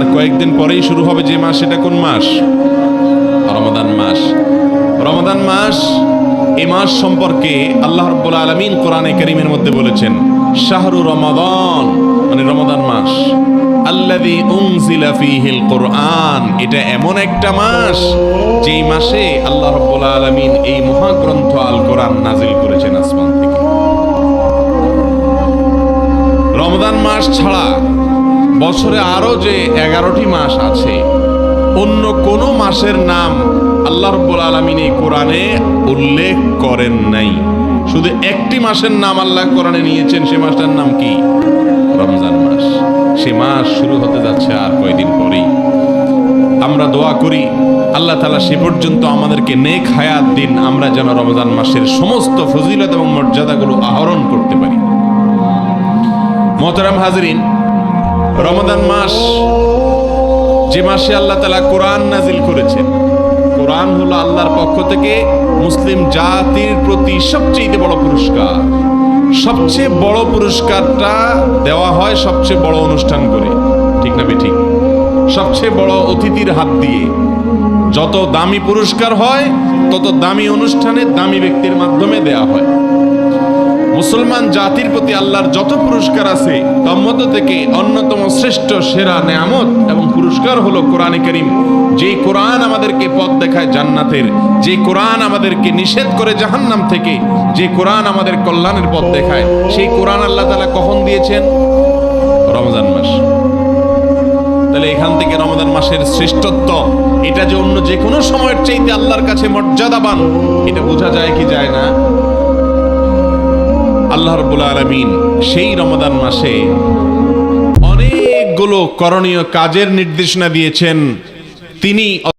আর কয়েকদিন পরেই শুরু হবে যে মাস, সেটা কোন মাস? রমাদান মাস। রমাদান মাস, এই মাস সম্পর্কে আল্লাহ রাব্বুল আলামিন কোরআনে কারীমের মধ্যে বলেছেন, শাহরু রমাদান, মানে রমাদান মাস, আল্লাযী উনজিলা ফীহিল কুরআন, এটা এমন একটা মাস যেই মাসে আল্লাহ রাব্বুল আলামিন এই মহাগ্রন্থ আল কোরআন নাজিল করেছেন আসমান থেকে। রমাদান মাস ছাড়া বছরে আরো যে 11টি মাস আছে, অন্য কোন মাসের নাম আল্লাহ রাব্বুল আলামিন এই কোরআনে উল্লেখ করেন নাই। শুধু একটি মাসের নাম আল্লাহ কোরআনে নিয়েছেন, সে মাসটার নাম কি? রমজান মাস। সে মাস শুরু হতে যাচ্ছে আর কয়েকদিন পরেই। আমরা দোয়া করি আল্লাহ তাআলা সে পর্যন্ত আমাদেরকে নেক হায়াত দিন, আমরা যেন রমজান মাসের সমস্ত ফজিলত এবং মর্যাদাগুলো আহরণ করতে পারি। মোহতারাম হাজরিন, রমাদান মাস যে মাসে আল্লাহ তাআলা কোরআন নাজিল করেছেন, কোরআন হলো আল্লাহর পক্ষ থেকে মুসলিম জাতির প্রতি সবচেয়ে বড় পুরস্কার। সবচেয়ে বড় পুরস্কারটা দেওয়া হয় সবচেয়ে বড় অনুষ্ঠান করে, ঠিক না ঠিক? সবচেয়ে বড় অতিথির হাত দিয়ে। যত দামি পুরস্কার হয় তত দামি অনুষ্ঠানে দামি ব্যক্তির মাধ্যমে দেয়া হয়। মুসলমান জাতির প্রতি আল্লাহর যত পুরস্কার আছে তার মধ্য থেকে অন্যতম শ্রেষ্ঠ সেরা নেয়ামত এবং পুরস্কার হলো কোরআনে কারীম। যে কোরআন আমাদেরকে পথ দেখায় জান্নাতের, যে কোরআন আমাদেরকে নিষেধ করে জাহান্নাম থেকে, যে কোরআন আমাদের কল্যাণের পথ দেখায়, সেই কোরআন আল্লাহ তাআলা কখন দিয়েছেন? রমজান মাস। তাহলে এখান থেকে রমজান মাসের শ্রেষ্ঠত্ব, এটা যে অন্য যে কোনো সময়ের চাইতে আল্লাহর কাছে মর্যাদাবান, এটা বোঝা যায় কি যায় না? আল্লাহ রাব্বুল আলামিন সেই রমাদান মাসে অনেকগুলো করণীয় কাজের নির্দেশনা দিয়েছেন। তিনি